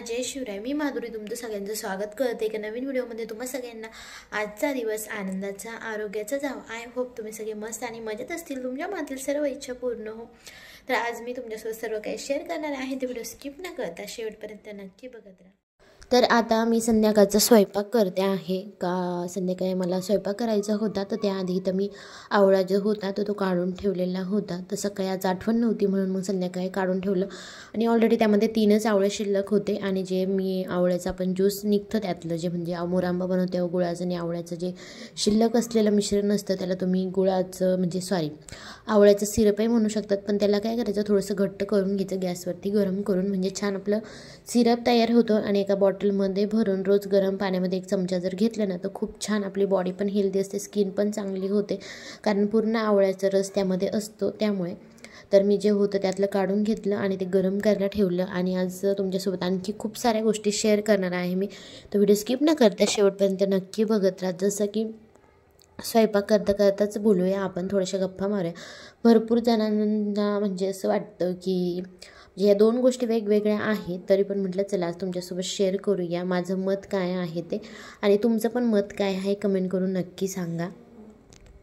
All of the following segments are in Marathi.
जय शिवराय। मी माधुरी तुमचं सगळ्यांचं स्वागत करते एका नवीन व्हिडिओमध्ये। तुम्हा सगळ्यांना आजचा दिवस आनंदाचा आरोग्याचा जावा। आय होप तुम्ही सगळे मस्त आणि मजेत असतील, तुमच्या मनातील सर्व इच्छा पूर्ण हो। तर आज मी तुमच्यासोबत सर्व काही शेअर करणार आहे, ते व्हिडिओ स्किप न करता शेवटपर्यंत नक्की बघत राहा। तर आता मी संध्याकाळचा स्वयंपाक करते आहे का संध्याकाळी मला स्वयंपाक करायचा होता, तर त्याआधी तर मी आवळा जो होता तो काढून ठेवलेला होता। तर सकाळी आज आठवण नव्हती म्हणून मग संध्याकाळी काढून ठेवलं आणि ऑलरेडी त्यामध्ये 3च आवळे शिल्लक होते। आणि जे मी आवळ्याचा आपण ज्यूस निघतं त्यातलं जे म्हणजे मोरांबा बनवते गुळाचं आणि आवळ्याचं जे शिल्लक असलेलं मिश्रण असतं त्याला तुम्ही गुळाचं म्हणजे आवळ्याचं सिरपही म्हणू शकतात। पण त्याला काय करायचं, थोडंसं घट्ट करून घ्यायचं गॅसवरती गरम करून, म्हणजे छान आपलं सिरप तयार होतं। आणि एका बॉटलमध्ये भरून रोज गरम पाण्यामध्ये 1 चमचा जर घेतलं ना तर खूप छान आपली बॉडी पण हेल्दी असते, स्किन पण चांगली होते, कारण पूर्ण आवळ्याचा रस त्यामध्ये असतो त्यामुळे। तर मी जे होतं त्यातलं काढून घेतलं आणि ते गरम करायला ठेवलं। आणि आज तुमच्यासोबत आणखी खूप साऱ्या गोष्टी शेअर करणार आहे मी, तर व्हिडिओ स्किप न करता शेवटपर्यंत नक्की बघत राहा। जसं की स्वयंपाक करता करताच बोलूया आपण, थोड्याशा गप्पा मारूया। भरपूर जणांना म्हणजे असं वाटतं की या 2 गोष्टी वेगवेगळ्या आहेत, तरी पण म्हटलं चला आज तुमच्यासोबत शेअर करूया माझं मत काय आहे ते, आणि तुमचं पण मत काय आहे कमेंट करून नक्की सांगा।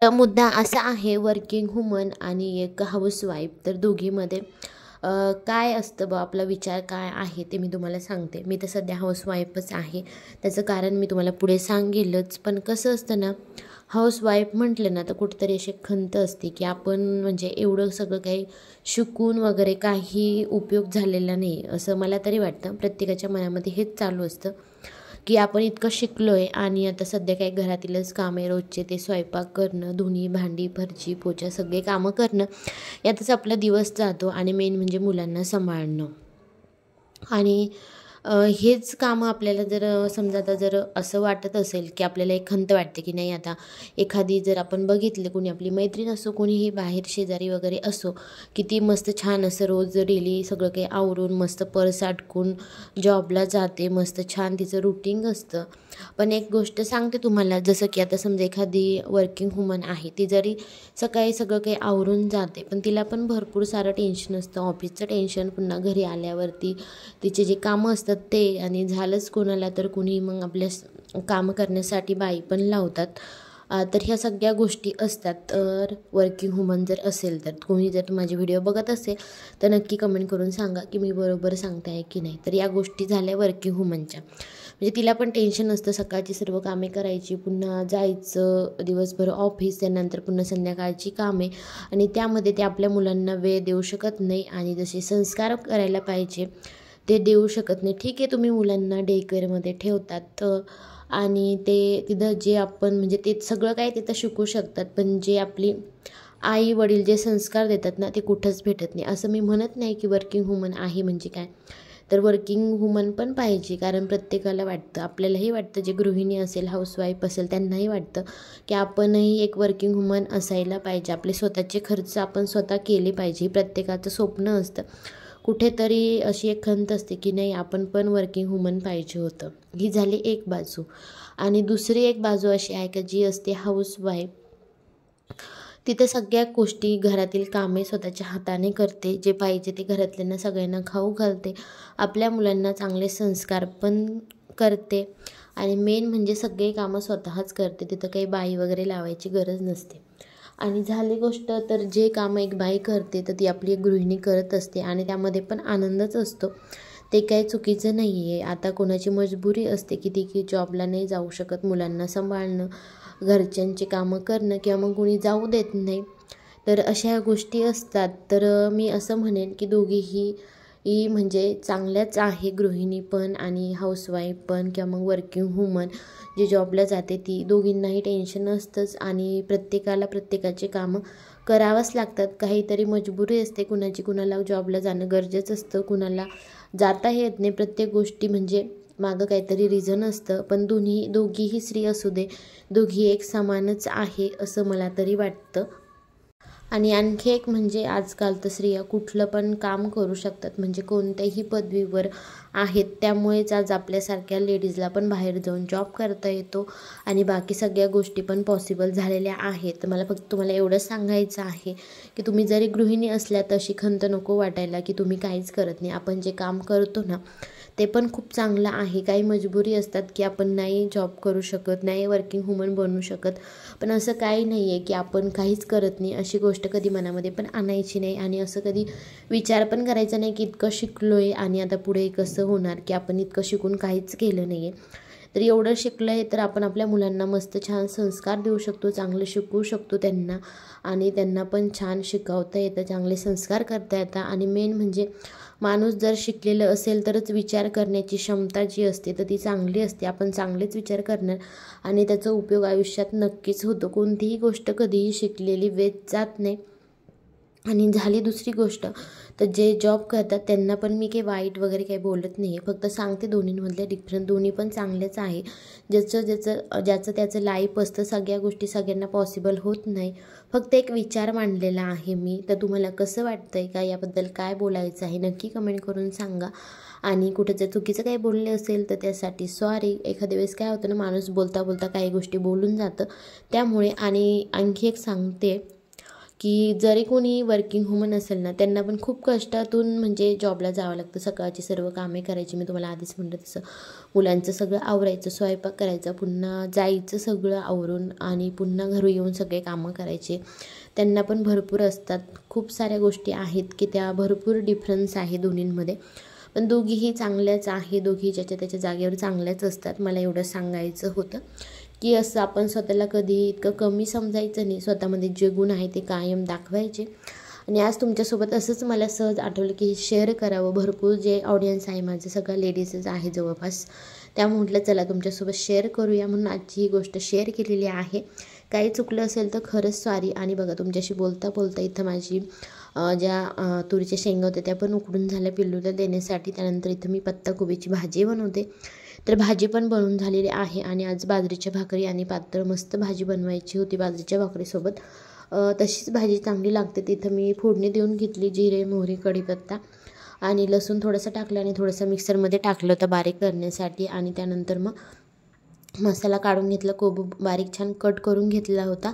तर मुद्दा असा आहे, वर्किंग वुमन आणि एक हाऊसवाईफ, तर दोघीमध्ये काय असतं बा, आपला विचार काय आहे ते मी तुम्हाला सांगते। मी तर सध्या हाऊसवाईफच आहे, त्याचं कारण मी तुम्हाला पुढे सांगेलच। पण कसं असतं ना, हाऊसवाईफ म्हटलं ना तर कुठेतरी अशी खंत असते की आपण म्हणजे एवढं सगळं काही शिकून वगैरे काही उपयोग झालेला नाही, असं मला तरी वाटतं। प्रत्येकाच्या मनामध्ये हेच चालू असतं की आपण इतकं शिकलो आहे आणि आता सध्या काही घरातीलच कामे रोजचे ते स्वयंपाक करणं, धुणी भांडी फरशी पोछा सगळे कामं करणं यातच आपला दिवस जातो। आणि मेन म्हणजे मुलांना सांभाळणं, आणि हेच कामं आपल्याला जर समजा आता जर असं वाटत असेल की आपल्याला एक खंत वाटते की नाही, आता एखादी जर आपण बघितलं कोणी आपली मैत्रीण असो कोणीही बाहेर शेजारी वगैरे असो, किती मस्त छान असं रोज डेली सगळं काही आवरून मस्त पर्स अटकून जॉबला जाते, मस्त छान तिचं रुटीन असतं। पण एक गोष्ट सांगते तुम्हाला, जसं की आता समजा एखादी वर्किंग वुमन आहे, ती जरी सकाळी सगळं काही आवरून जाते पण तिला पण भरपूर सारं टेन्शन असतं, ऑफिसचं टेन्शन, पुन्हा घरी आल्यावरती तिचे जे कामं असतात ते, आणि झालंच कोणाला तर कोणी मग आपल्या कामं करण्यासाठी बाई पण लावतात। तर ह्या सगळ्या गोष्टी असतात। तर वर्किंग वुमन जर असेल तर कोणी जर माझे व्हिडिओ बघत असेल तर नक्की कमेंट करून सांगा की मी बरोबर सांगते आहे की नाही। तर या गोष्टी झाल्या वर्किंग वुमनच्या, म्हणजे तिला पण टेन्शन असतं, सकाळची सर्व कामे करायची, पुन्हा जायचं दिवसभर ऑफिस, त्यानंतर पुन्हा संध्याकाळची कामे, आणि त्यामध्ये ते आपल्या मुलांना वेळ देऊ शकत नाही आणि जसे संस्कार करायला पाहिजे ते देऊ शकत नाही। ठीक आहे, तुम्ही मुलांना डे केअरमध्ये ठेवतात आणि ते तिथं जे आपण म्हणजे ते सगळं काय तिथं शिकू शकतात, पण जे आपली आई वडील जे संस्कार देतात ना ते कुठंच भेटत नाही। असं मी म्हणत नाही की वर्किंग वुमन आहे म्हणजे काय, तर वर्किंग वुमन पण पाहिजे, कारण प्रत्येकाला वाटतं, आपल्यालाही वाटतं, जे गृहिणी असेल हाऊसवाईफ असेल त्यांनाही वाटतं की आपणही एक वर्किंग वुमन असायला पाहिजे, आपले स्वतःचे खर्च आपण स्वतः केले पाहिजे, प्रत्येकाचं स्वप्न असतं। कुठेतरी अशी एक खंत असते की नाही आपण पण वर्किंग वुमन पाहिजे होतं। ही झाली एक बाजू, आणि दुसरी एक बाजू अशी आहे की जी असते हाऊसवाईफ, तिथे सगळ्या गोष्टी घरातील कामे स्वतःच्या हाताने करते, जे पाहिजे ते घरातल्यांना सगळ्यांना खाऊ घालते, आपल्या मुलांना चांगले संस्कार पण करते, आणि मेन म्हणजे सगळे कामं स्वतःच करते, तिथं काही बाई वगैरे लावायची गरज नसते। आणि झाली गोष्ट तर जे कामं एक बाई करते तर ती आपली एक गृहिणी करत असते, आणि त्यामध्ये पण आनंदच असतो, ते काही चुकीचं नाही आहे। आता कोणाची मजबुरी असते की ती जॉबला नाही जाऊ शकत, मुलांना सांभाळणं, घरच्यांची कामं करणं, किंवा मग कोणी जाऊ देत नाही, तर अशा गोष्टी असतात। तर मी असं म्हणेन की दोघीही म्हणजे चांगल्याच आहे, गृहिणी पण आणि हाऊसवाईफ पण, किंवा मग वर्किंग वुमन जे जॉबला जाते ती, दोघींनाही टेन्शन असतंच आणि प्रत्येकाला प्रत्येकाचे कामं करावंच लागतात। काहीतरी मजबुरी असते कुणाची, कुणाला जॉबला जाणं गरजेचं असतं, कुणाला जाता येत नाही, प्रत्येक गोष्टी म्हणजे मागं काहीतरी रिझन असतं। पण दोघीही स्त्री असू दे, दोघी एक समानच आहे असं मला तरी वाटतं। आणि आणखी एक म्हणजे आजकाल तर स्त्रिया कुठलं पण काम करू शकतात, म्हणजे कोणत्याही पदवीवर आहेत, त्यामुळेच आज आपल्यासारख्या लेडीजला पण बाहेर जाऊन जॉब करता येतो आणि बाकी सगळ्या गोष्टी पण पॉसिबल झालेल्या आहेत. तर मला फक्त तुम्हाला एवढंच सांगायचं आहे की तुम्ही जरी गृहिणी असल्या तर अशी खंत नको वाटायला की तुम्ही काहीच करत नाही. आपण जे काम करतो ना ते पण खूप चांगलं आहे. काही मजबुरी असतात की आपण नाही जॉब करू शकत, नाही वर्किंग वुमन बनू शकत, पण असं काही नाही आहे की आपण काहीच करत नाही अशी गोष्ट कधी मनामध्ये पण आणायची नाही. आणि असं कधी विचार पण करायचा नाही की इतकं शिकलो आहे आणि आता पुढे कसं होणार की आपण इतकं शिकून काहीच केलं नाही आहे. तर एवढं शिकलं आहे तर आपण आपल्या मुलांना मस्त छान संस्कार देऊ शकतो, चांगलं शिकवू शकतो त्यांना आणि त्यांना पण छान शिकवता येतं, चांगले संस्कार करता येतात. आणि मेन म्हणजे माणूस जर शिकलेलं असेल तरच विचार करण्याची क्षमता जी असते तर ती चांगली असते. आपण चांगलेच विचार करणार आणि त्याचा उपयोग आयुष्यात नक्कीच होतो. कोणतीही गोष्ट कधीही शिकलेली वेस्ट जात नाही. आणि झाली दुसरी गोष्ट तर जे जॉब करतात त्यांना पण मी काही वाईट वगैरे काही बोलत नाही आहे, फक्त सांगते दोन्हीमधले डिफरन्स. दोन्ही पण चांगलेच आहे. ज्याचं त्याचं लाईफ असतं, सगळ्या गोष्टी सगळ्यांना पॉसिबल होत नाही. फक्त एक विचार मांडलेला आहे मी. तर तुम्हाला कसं वाटतं आहे का, याबद्दल काय बोलायचं आहे नक्की कमेंट करून सांगा. आणि कुठं जर चुकीचं काही बोलले असेल तर त्यासाठी सॉरी. एखाद्या वेळेस काय होतं ना, माणूस बोलता बोलता काही गोष्टी बोलून जातं त्यामुळे. आणि आणखी एक सांगते की जरी कोणी वर्किंग वुमन असेल ना त्यांना पण खूप कष्टातून म्हणजे जॉबला जावं लागतं. सकाळची सर्व कामे करायची, मी तुम्हाला आधीच म्हटलं तसं. मुलांचं सगळं आवरायचं, स्वयंपाक करायचा, पुन्हा जायचं सगळं आवरून आणि पुन्हा घरी येऊन सगळे कामं करायचे. त्यांना पण भरपूर असतात. खूप साऱ्या गोष्टी आहेत की त्या भरपूर डिफरन्स आहे दोन्हींमध्ये. पण दोघीही चांगल्याच आहे, दोघी ज्याच्या त्याच्या जागेवर चांगल्याच असतात. मला एवढं सांगायचं होतं की असं आपण स्वतःला कधी इतकं कमी समजायचं नाही. स्वतःमध्ये जे गुण आहे ते कायम दाखवायचे. आणि आज तुमच्यासोबत असंच मला सहज आठवलं की शेअर करावं. भरपूर जे ऑडियन्स आहे माझं सगळं लेडीजच आहे जवळपास, त्यामुळे म्हटलं चला तुमच्यासोबत शेअर करूया म्हणून आजची ही गोष्ट शेअर केलेली आहे. काही चुकलं असेल तर खरंच सॉरी. आणि बघा तुमच्याशी बोलता बोलता इथं माझी ज्या तुरीच्या शेंगा होत्या त्या पण उकडून झाल्या पिल्लूला देण्यासाठी. त्यानंतर इथं मी पत्ताकोबीची भाजी बनवते. तर भाजी पण बनवून झालेली आहे. आणि आज बाजरीच्या भाकरी आणि पातळ मस्त भाजी बनवायची होती बाजरीच्या भाकरीसोबत. तशीच भाजी चांगली लागते. तिथं मी फोडणी देऊन घेतली, जिरे, मोहरी, कढीपत्ता आणि लसूण थोडंसं टाकलं आणि थोडंसं मिक्सरमध्ये टाकलं होतं बारीक करण्यासाठी. आणि त्यानंतर मग मसाला काढून घेतला, कोबी बारीक छान कट करून घेतला होता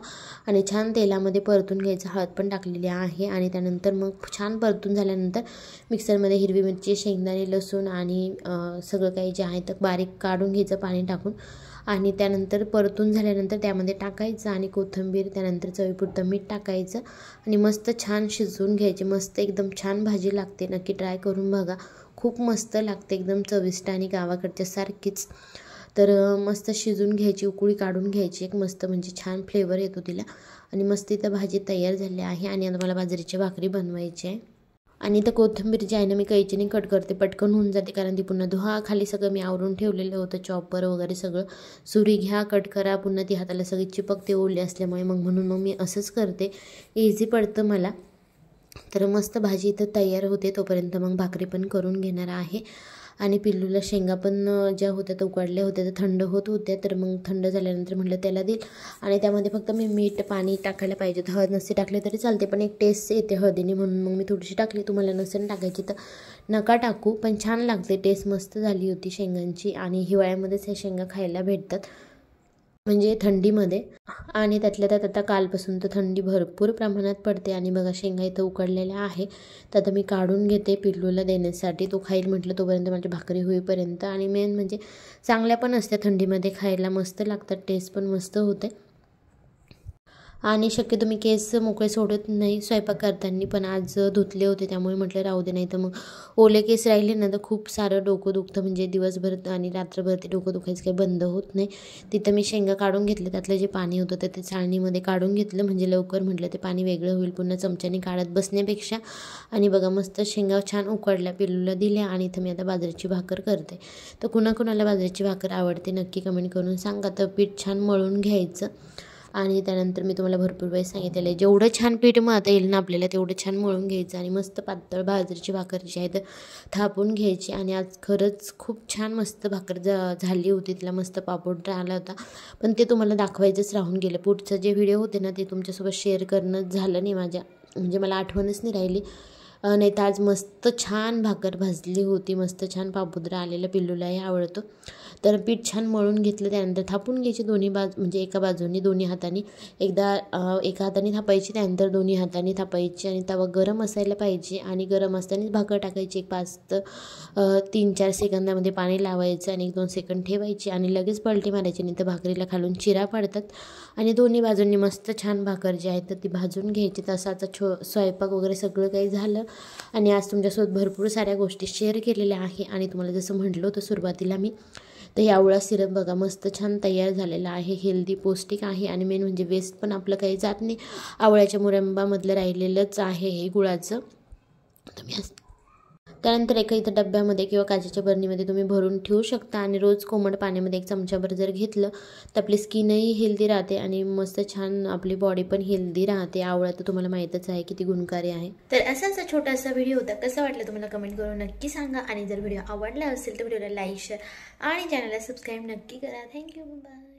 आणि छान तेलामध्ये परतून घ्यायचं. हळद पण टाकलेली आहे. आणि त्यानंतर मग छान परतून झाल्यानंतर मिक्सरमध्ये हिरवी मिरची, शेंगदाणे, लसूण आणि सगळं काही जे आहे तर बारीक काढून घ्यायचं पाणी टाकून. आणि त्यानंतर परतून झाल्यानंतर त्यामध्ये टाकायचं आणि कोथिंबीर, त्यानंतर चवीपुरतं मीठ टाकायचं आणि मस्त छान शिजवून घ्यायचे. मस्त एकदम छान भाजी लागते, नक्की ट्राय करून बघा. खूप मस्त लागते, एकदम चविष्ट आणि गावाकडच्या सारखीच. तर मस्त शिजून घ्यायची, उकळी काढून घ्यायची एक मस्त, म्हणजे छान फ्लेवर येतो तिला. आणि मस्त इथं भाजी तयार झाली आहे. आणि आता मला बाजरीची भाकरी बनवायची आहे. आणि इथं कोथिंबीर जी आहे ना मी कैचीने कट करते, पटकन होऊन जाते, कारण ती पुन्हा धुवा. खाली सगळं मी आवरून ठेवलेलं होतं, चॉपर वगैरे सगळं. सुरी घ्या, कट करा, पुन्हा ती हाताला सगळी चिपकते ओली असल्यामुळे. म्हणून मी असंच करते, इझी पडतं मला. तर मस्त भाजी इथं तयार होते तोपर्यंत मग भाकरी पण करून घेणार आहे. आणि पिल्लूला शेंगा पण ज्या होत्या त्या उकडल्या होत्या तर थंड होत होत्या. तर मग थंड झाल्यानंतर म्हटलं त्याला देईल. आणि त्यामध्ये फक्त मी मीठ, पाणी टाकायला पाहिजे. हळद नसते टाकले तरी चालते, पण एक टेस्ट येते हळदीने म्हणून मग मी थोडीशी टाकली. तुम्हाला नसेल टाकायची तर नका टाकू, पण छान लागते, टेस्ट मस्त झाली होती शेंगांची. आणि हिवाळ्यामध्येच हे शेंगा खायला भेटतात, म्हणजे थंडीमध्ये. आणि त्यातल्या त्यात आता कालपासून तर थंडी भरपूर प्रमाणात पडते. आणि बघा शेंगा इथं उकडलेल्या आहे, तर आता मी काढून घेते पिल्लूला देण्यासाठी. तो खाईल म्हटलं तोपर्यंत माझी भाकरी होईपर्यंत. आणि मेन म्हणजे चांगल्या पण असत्या थंडीमध्ये खायला, मस्त लागतात, टेस्ट पण मस्त होते. आणि शक्यतो मी केस मोकळे सोडत नाही स्वयंपाक करताना, पण आज धुतले होते त्यामुळे म्हटलं राहू दे, नाही तर मग ओले केस राहिले ना तर खूप सारं डोकं दुखतं, म्हणजे दिवसभर आणि रात्रभर ते डोकं दुखायचं काही बंद होत नाही. तिथं मी शेंगा काढून घेतले, त्यातलं जे पाणी होतं तर ते चाळणीमध्ये काढून घेतलं, म्हणजे लवकर म्हटलं ते पाणी वेगळं होईल पुन्हा चमच्याने काढत बसण्यापेक्षा. आणि बघा मस्त शेंगा छान उकडल्या, पिल्लूला दिल्या. आणि इथं मी आता बाजरीची भाकर करते. तर कुणाकुणाला बाजरीची भाकर आवडते नक्की कमेंट करून सांगा. तर पीठ छान मळून घ्यायचं. आणि त्यानंतर मी तुम्हाला भरपूर वेळेस सांगितलेलं आहे, जेवढं छान पीठ मळता येईल ना आपल्याला तेवढं छान मळून घ्यायचं. आणि मस्त पातळ बाजरीची भाकर जी आहे तर थापून घ्यायची. आणि आज खरंच खूप छान मस्त भाकर झाली होती, तिला मस्त पापड आला होता, पण ते तुम्हाला दाखवायचंच राहून गेलं. पुढचं जे व्हिडिओ होते ना ते तुमच्यासोबत शेअर करणं झालं नाही माझ्या, म्हणजे मला आठवणच नाही राहिली. नाही तर आज मस्त छान भाकर भाजली होती, मस्त छान पापुद्रा आलेला पिल्लूलाही आवडतो. तर पीठ छान मळून घेतलं, त्यानंतर थापून घ्यायची दोन्ही म्हणजे एका बाजूनी दोन्ही हाताने, एकदा एका हाताने थापायची, त्यानंतर दोन्ही हाताने थापायची. आणि तवा गरम असायला पाहिजे आणि गरम असतानाच भाकर टाकायची. एक 5 ते 3-4 सेकंदामध्ये पाणी लावायचं आणि 1-2 सेकंद ठेवायची आणि लगेच पलटी मारायची, नाही तर भाकरीला खालून चिरा पडतात. आणि दोन्ही बाजूंनी मस्त छान भाकर जी आहे तर ती भाजून घ्यायची. तसं आता स्वयंपाक वगैरे सगळं काही झालं आणि आज तुमच्यासोबत भरपूर साऱ्या गोष्टी शेअर केलेल्या आहे. आणि तुम्हाला जसं म्हटलं होतं सुरुवातीला मी, तर आवळा सिरप बघा मस्त छान तयार झालेला आहे, हेल्दी पौष्टिक आहे आणि मेन म्हणजे वेस्ट पण आपलं काही जात नाही. आवळ्याच्या मुरंबामधलं राहिलेलंच आहे हे गुळाचं. तुम्ही त्यानंतर एका इथं डब्यामध्ये किंवा काचेच्या बरणीमध्ये तुम्ही भरून ठेवू शकता आणि रोज कोमट पाण्यामध्ये 1 चमचाभर जर घेतलं तर आपली स्किनही हेल्दी राहते आणि मस्त छान आपली बॉडी पण हेल्दी राहते. आवळा तर तुम्हाला माहीतच आहे किती गुणकारी आहे. तर असाच छोटासा व्हिडिओ होता, कसा वाटला तुम्हाला कमेंट करून नक्की सांगा. आणि जर व्हिडिओ आवडला असेल तर व्हिडिओला लाईक, शेअर आणि चॅनलला सबस्क्राईब नक्की करा. Thank you, bye.